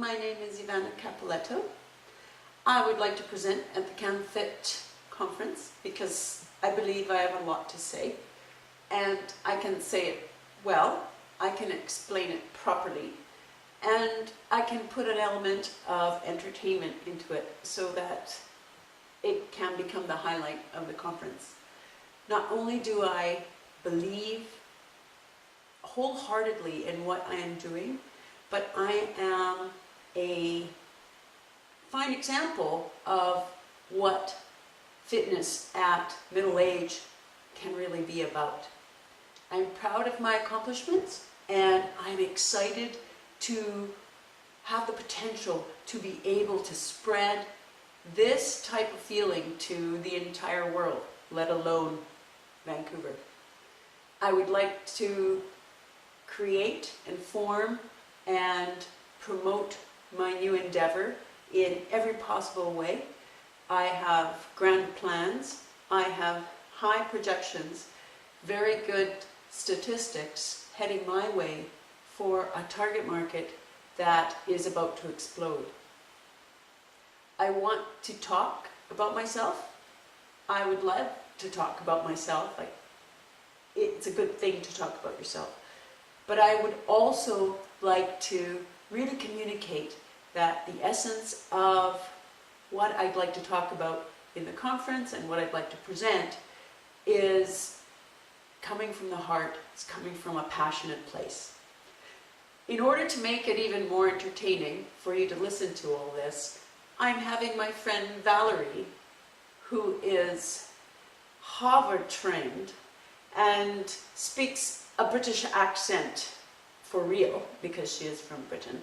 my name is Ivana Capoletto. I would like to present at the CanFit conference because I believe I have a lot to say, and I can say it well, I can explain it properly, and I can put an element of entertainment into it so that it can become the highlight of the conference. Not only do I believe wholeheartedly in what I am doing, but I am a fine example of what fitness at middle age can really be about. I'm proud of my accomplishments, and I'm excited to have the potential to be able to spread this type of feeling to the entire world, let alone Vancouver. I would like to create and form and promote my new endeavor in every possible way. I have grand plans, I have high projections, very good statistics heading my way for a target market that is about to explode. I want to talk about myself. I would love to talk about myself. It's a good thing to talk about yourself. But I would also like to really communicate that the essence of what I'd like to talk about in the conference and what I'd like to present is coming from the heart, it's coming from a passionate place. In order to make it even more entertaining for you to listen to all this, I'm having my friend Valerie, who is Harvard trained and speaks a British accent for real because she is from Britain.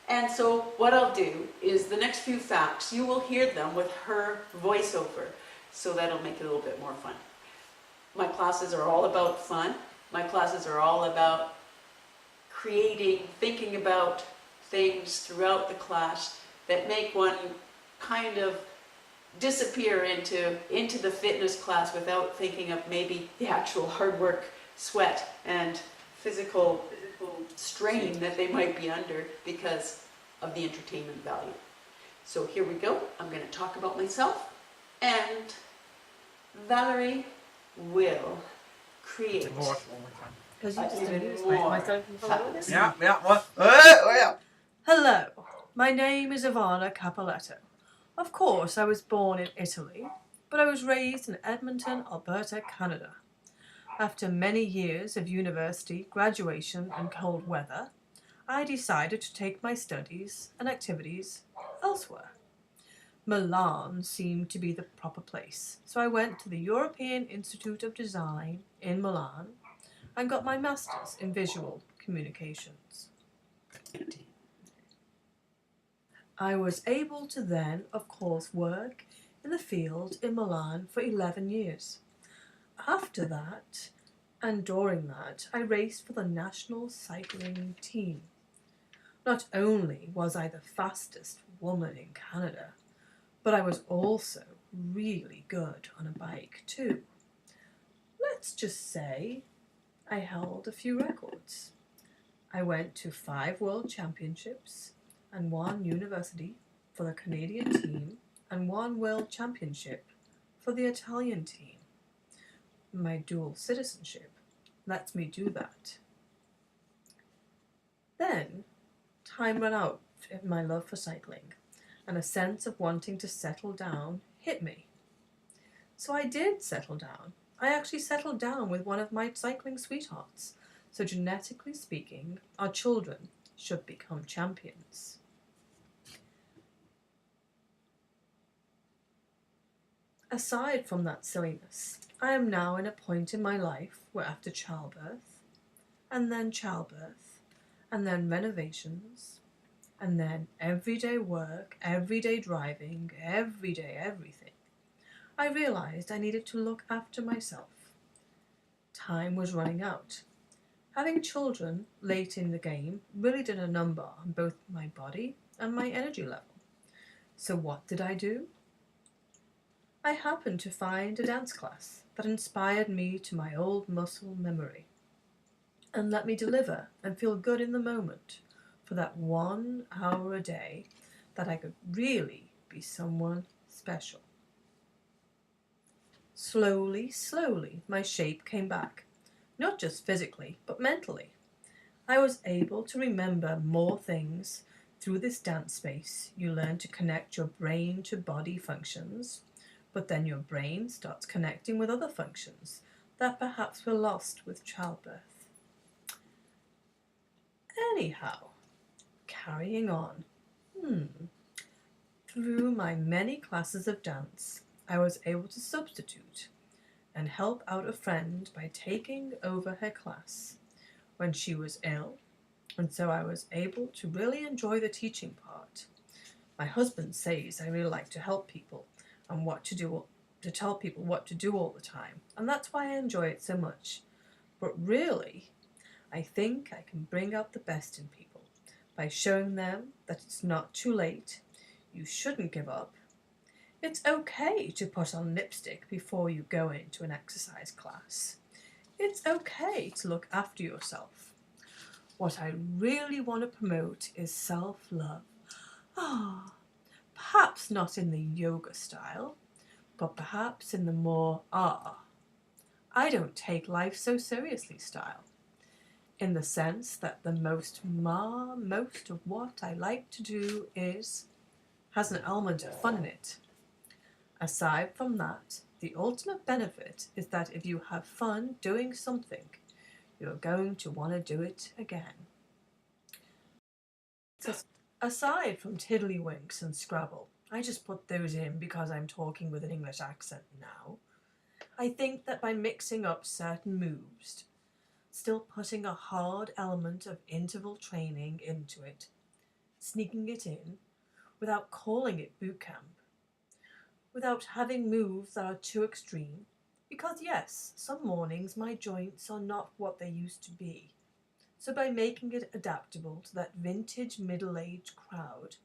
And so what I'll do is the next few facts, you will hear them with her voiceover, so that'll make it a little bit more fun. My classes are all about fun. My classes are all about creating, thinking about things throughout the class that make one kind of disappear into the fitness class without thinking of maybe the actual hard work, sweat, and physical strain that they might be under because of the entertainment value. So here we go. I'm going to talk about myself, and Valerie will create Because you just even introduced more myself. fabulous. What? Hello, my name is Ivana Capoletto. Of course, I was born in Italy, but I was raised in Edmonton, Alberta, Canada. After many years of university, graduation, and cold weather, I decided to take my studies and activities elsewhere. Milan seemed to be the proper place, so I went to the European Institute of Design in Milan and got my master's in visual communications. I was able to then, of course, work in the field in Milan for 11 years. After that, and during that, I raced for the national cycling team. Not only was I the fastest woman in Canada, but I was also really good on a bike too. Let's just say I held a few records. I went to 5 world championships and 1 university for the Canadian team and 1 world championship for the Italian team. My dual citizenship lets me do that. Then, time ran out in my love for cycling, and a sense of wanting to settle down hit me. So I did settle down. I actually settled down with one of my cycling sweethearts. So genetically speaking, our children should become champions. Aside from that silliness, I am now in a point in my life where after childbirth, and then renovations, and then everyday work, everyday driving, everyday everything, I realized I needed to look after myself. Time was running out. Having children late in the game really did a number on both my body and my energy level. So what did I do? I happened to find a dance class that inspired me to my old muscle memory and let me deliver and feel good in the moment for that 1 hour a day that I could really be someone special. Slowly, slowly, my shape came back, not just physically, but mentally. I was able to remember more things through this dance space. You learn to connect your brain to body functions, but then your brain starts connecting with other functions that perhaps were lost with childbirth. Anyhow, carrying on. Through my many classes of dance, I was able to substitute and help out a friend by taking over her class when she was ill, and so I was able to really enjoy the teaching part. My husband says I really like to help people and what to do, to tell people what to do all the time, and that's why I enjoy it so much. But really, I think I can bring out the best in people by showing them that it's not too late, you shouldn't give up. It's okay to put on lipstick before you go into an exercise class. It's okay to look after yourself. What I really want to promote is self-love. Perhaps not in the yoga style, but perhaps in the more I don't take life so seriously style. In the sense that the most of what I like to do has an element of fun in it. Aside from that, the ultimate benefit is that if you have fun doing something, you're going to want to do it again. So, aside from tiddlywinks and Scrabble, I just put those in because I'm talking with an English accent now. I think that by mixing up certain moves, still putting a hard element of interval training into it, sneaking it in, without calling it boot camp, without having moves that are too extreme, because yes, some mornings my joints are not what they used to be. So by making it adaptable to that vintage middle-aged crowd,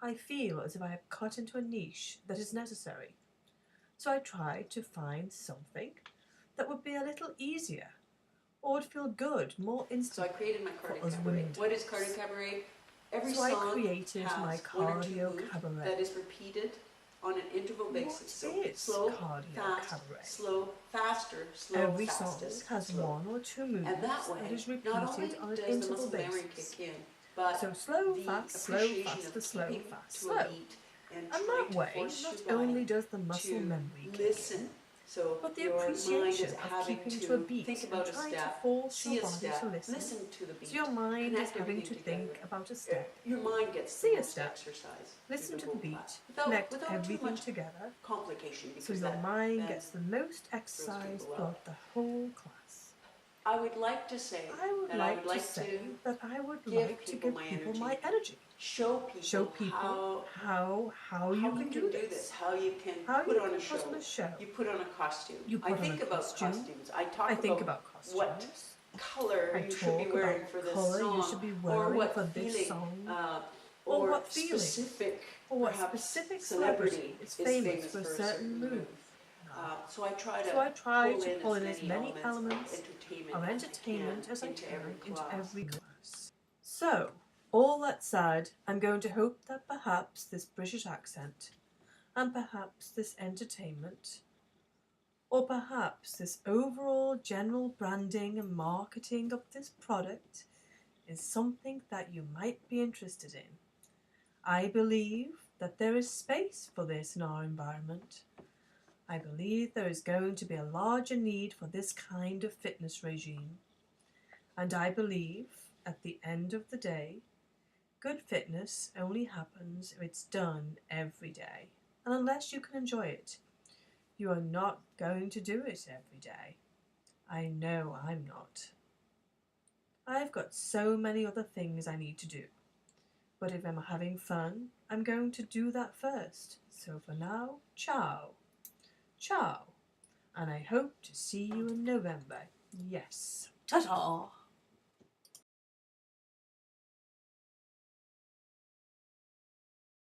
I feel as if I have cut into a niche that is necessary. So I try to find something that would be a little easier, or would feel good more So I instantly created my for cardio us cabaret. women. What is cardio cabaret? Every So I song created has my one or two cardio moves cabaret. that is repeated on an interval basis. So What is slow, cardio fast, cabaret? slow, faster, slow, Every song fastest, has slow. one or two moves And that way, that is not only repeated on an does the interval muscle memory basis. kick in, but So slow, the fast, slow, appreciation faster, of slow, keeping fast, to slow. a beat and And trying that to way, force not your only body does the muscle to memory kick listen. in, So but the your mind appreciation is of having keeping to to a beat think and about a trying to step, force see your a body step, to listen. listen to the beat, So your mind is connect having everything to together. think about a step, Your mind gets see the a most step, exercise. listen to the beat, class. connect without too everything much together, complication, so because your that mind then gets the most throws exercise people out. throughout the whole class. I would like to say I would that like to say that I would like to give people my energy. Show people how you can do this. how you can How put you on can a show. put on a show. You put on a costume. You I put on think a about costume. costumes. I talk I think about about what costumes. color I you should be talk wearing about for this colour song, you should be or wearing what for this feeling, song, or what feeling, specific, or what perhaps, specific celebrity is famous for a certain move. So I try to pull in as many elements of entertainment as I can into every class. So, all that said, I'm going to hope that perhaps this British accent, and perhaps this entertainment, or perhaps this overall general branding and marketing of this product is something that you might be interested in. I believe that there is space for this in our environment. I believe there is going to be a larger need for this kind of fitness regime. And I believe, at the end of the day, good fitness only happens if it's done every day. And unless you can enjoy it, you are not going to do it every day. I know I'm not. I've got so many other things I need to do. But if I'm having fun, I'm going to do that first. So for now, ciao. Ciao. And I hope to see you in November. Yes. Ta-ta!